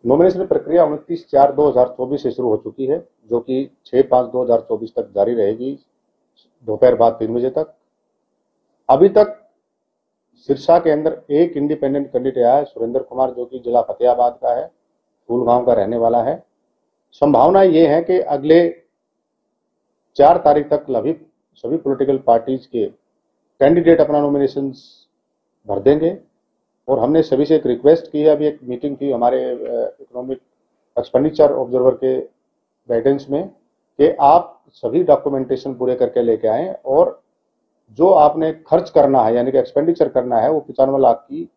Nomination प्रक्रिया 29/4/2024 से शुरू हो चुकी है, जो कि 6/5/2024 तक जारी रहेगी, दोपहर बाद 3 बजे तक। अभी तक सिरसा के अंदर एक इंडिपेंडेंट कैंडिडेट आया है, सुरेंद्र कुमार, जो कि जिला फतेहाबाद का है, फूलगांव का रहने वाला है। संभावना ये है कि अगले 4 तारीख तक सभी पॉलिटिकल पार्टीज के कैंडिडेट अपना नॉमिनेशन भर देंगे। और हमने सभी से एक रिक्वेस्ट की है, अभी एक मीटिंग थी हमारे इकोनॉमिक एक्सपेंडिचर ऑब्जर्वर के गाइडेंस में, कि आप सभी डॉक्यूमेंटेशन पूरे करके लेके आएं और जो आपने खर्च करना है यानी कि एक्सपेंडिचर करना है, वो 95 लाख की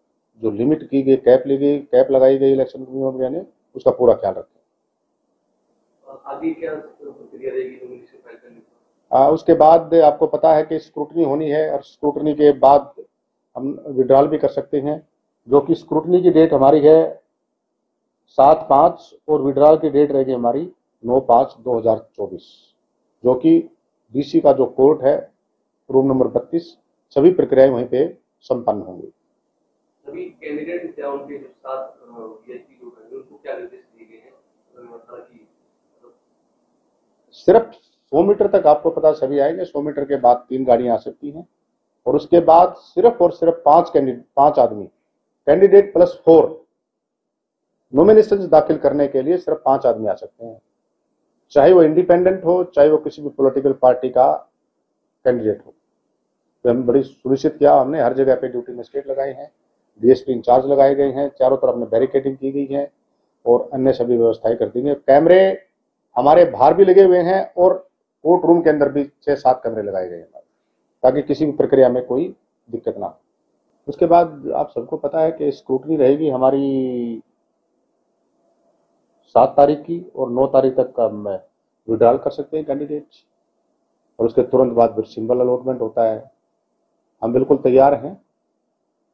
जो लिमिट की गई, कैप लगाई गई इलेक्शन कमीशन ने, उसका पूरा ख्याल रखें। आगे क्या प्रक्रिया रहेगी नॉमिनेशन फाइल करने की? उसके बाद आपको पता है कि स्क्रूटनी होनी है, और स्क्रूटनी के बाद हम विड्रॉल भी कर सकते हैं, जो कि स्क्रूटनी की डेट हमारी है 7/5 और विड्रॉल की डेट रहेगी हमारी 9/5/2024, जो कि डीसी का जो कोर्ट है, रूम नंबर 32, सभी प्रक्रियाएं वहीं पे संपन्न होंगी। सभी कैंडिडेट या उनके जो साथ वीआईपी लोग हैं उनको क्या निर्देश दिए गए हैं ताकि सिर्फ 100 मीटर तक आपको पता सभी आएंगे, 100 मीटर के बाद 3 गाड़ियां आ सकती हैं, और उसके बाद सिर्फ और सिर्फ 5 आदमी, कैंडिडेट प्लस 4 नॉमिनेशन दाखिल करने के लिए सिर्फ 5 आदमी आ सकते हैं, चाहे वो इंडिपेंडेंट हो, चाहे वो किसी भी पॉलिटिकल पार्टी का कैंडिडेट हो। तो हम बड़ी सुनिश्चित किया, हमने हर जगह पे ड्यूटी मजिस्ट्रेट लगाए हैं, डीएसपी इंचार्ज लगाए गए हैं, चारों तरफ में बैरिकेडिंग की गई है और अन्य सभी व्यवस्थाएं कर दी गई। कैमरे हमारे बाहर भी लगे हुए हैं और कोर्ट रूम के अंदर भी 6-7 कैमरे लगाए गए हैं, ताकि किसी भी प्रक्रिया में कोई दिक्कत ना हो। उसके बाद आप सबको पता है कि स्क्रूटनी रहेगी हमारी 7 तारीख की, और 9 तारीख तक का विड्रॉल कर सकते हैं कैंडिडेट, और उसके तुरंत बाद फिर सिंबल अलॉटमेंट होता है। हम बिल्कुल तैयार हैं।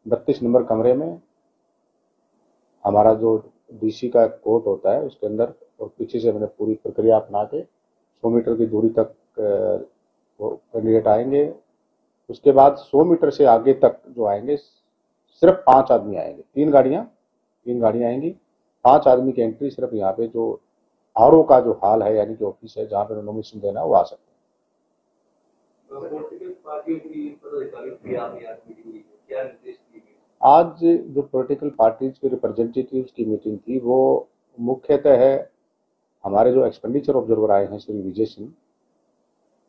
32 नंबर कमरे में हमारा जो डीसी का कोर्ट होता है उसके अंदर, और पीछे से हमने पूरी प्रक्रिया अपना के 100 मीटर की दूरी तक वो कैंडिडेट आएंगे। उसके बाद 100 मीटर से आगे तक जो आएंगे सिर्फ 5 आदमी आएंगे, 3 गाड़ियां आएंगी, 5 आदमी की एंट्री सिर्फ यहाँ पे जो आरओ का जो हाल है यानी कि ऑफिस है जहाँ पे नॉमिनेशन देना है, वो आ सकते हैं। आज जो पॉलिटिकल पार्टीज के रिप्रेजेंटेटिव्स की मीटिंग थी, वो मुख्यतः है हमारे जो एक्सपेंडिचर ऑब्जर्वर आए हैं श्री विजय सिंह,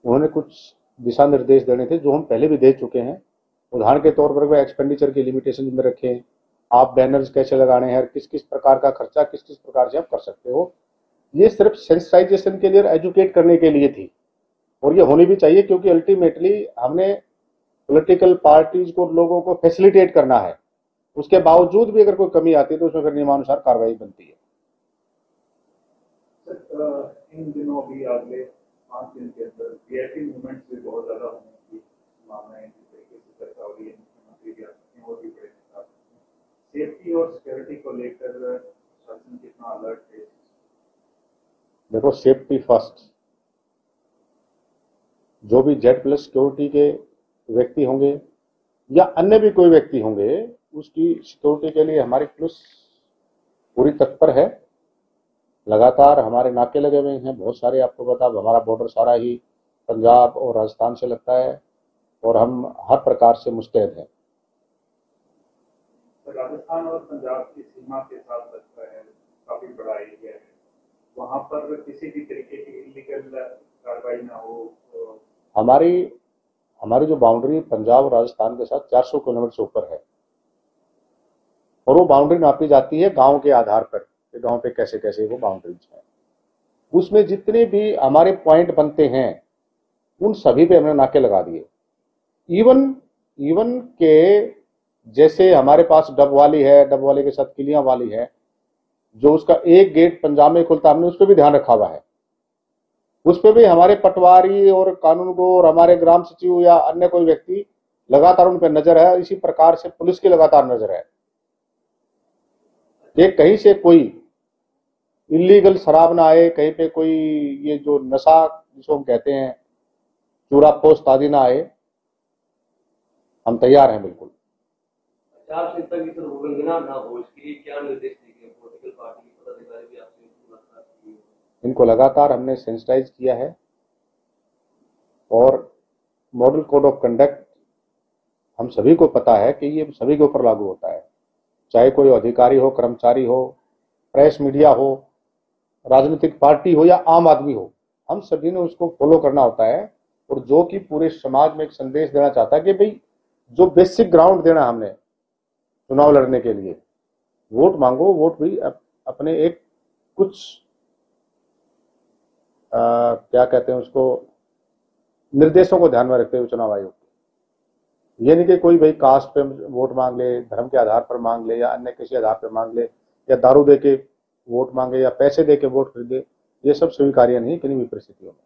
उन्होंने कुछ दिशा निर्देश देने थे जो हम पहले भी दे चुके हैं। उदाहरण के तौर पर वह एक्सपेंडिचर की लिमिटेशन में रखें, आप बैनर्स कैसे लगाने हैं, किस किस प्रकार का खर्चा किस किस प्रकार से आप कर सकते हो। ये सिर्फ सेंसिटाइजेशन के लिए, एजुकेट करने के लिए थी, और ये होनी भी चाहिए, क्योंकि अल्टीमेटली हमने पॉलिटिकल पार्टीज को, लोगों को फैसिलिटेट करना है। उसके बावजूद भी अगर कोई कमी आती है तो उसमें फिर नियमानुसार कार्रवाई बनती है। इन दिनों भी अगले 5 दिन के अंदर वीआईपी मूवमेंट भी बहुत ज्यादा होने की संभावना है, जिस तरीके से चर्चा हो रही है, मुख्यमंत्री भी आते हैं और भी बड़े नेता। सेफ्टी और सिक्योरिटी को लेकर शासन कितना अलर्ट है? देखो, सेफ्टी फर्स्ट। जो भी Z+ सिक्योरिटी के व्यक्ति होंगे या अन्य भी कोई व्यक्ति होंगे, उसकी सिक्योरिटी के लिए हमारी पुलिस पूरी तत्पर है। लगातार हमारे नाके लगे हुए हैं बहुत सारे, आपको पता हमारा बॉर्डर सारा ही पंजाब और राजस्थान से लगता है, और हम हर प्रकार से मुस्तैद हैं। राजस्थान और पंजाब की सीमा के साथ लगता है, काफी बड़ा एरिया है, वहां पर किसी भी तरीके की इलीगल कार्रवाई ना हो। तो हमारी जो बाउंड्री पंजाब और राजस्थान के साथ 400 किलोमीटर से ऊपर है, और वो बाउंड्री नापी जाती है गांव के आधार पर, कि गांव पे कैसे कैसे वो बाउंड्रीज है। उसमें जितने भी हमारे पॉइंट बनते हैं उन सभी पे हमने नाके लगा दिए। इवन के जैसे हमारे पास डबवाली है, डबवाली के साथ किलियां वाली है, जो उसका एक गेट पंजाब में खुलता, हमने उस पर भी ध्यान रखा हुआ है। उस पर भी हमारे पटवारी और कानूनगो और हमारे ग्राम सचिव या अन्य कोई व्यक्ति लगातार उन पर नजर है। इसी प्रकार से पुलिस की लगातार नजर है कि कहीं से कोई इलीगल शराब ना आए, कहीं पे कोई ये जो नशा जिसको हम कहते हैं चूरा पोस्ट आदि ना आए। हम तैयार हैं बिल्कुल। आचार संहिता की उल्लंघना ना हो, इसके लिए क्या निर्देश दिए गए पॉलिटिकल पार्टी के इनको लगातार हमने सेंसिटाइज किया है और मॉडल कोड ऑफ कंडक्ट हम सभी को पता है कि ये सभी के ऊपर लागू होता है, चाहे कोई अधिकारी हो, कर्मचारी हो, प्रेस मीडिया हो, राजनीतिक पार्टी हो या आम आदमी हो, हम सभी ने उसको फॉलो करना होता है। और जो कि पूरे समाज में एक संदेश देना चाहता है कि भाई जो बेसिक ग्राउंड देना हमने चुनाव लड़ने के लिए, वोट मांगो, वोट भी अपने एक कुछ क्या कहते हैं उसको, निर्देशों को ध्यान में रखते हुए चुनाव आयोग, ये नहीं कि कोई भाई कास्ट पे वोट मांग ले, धर्म के आधार पर मांग ले या अन्य किसी आधार पर मांग ले या दारू दे के वोट मांगे या पैसे दे के वोट खरीदे, ये सब स्वीकार्य नहीं किन्हीं भी परिस्थितियों में।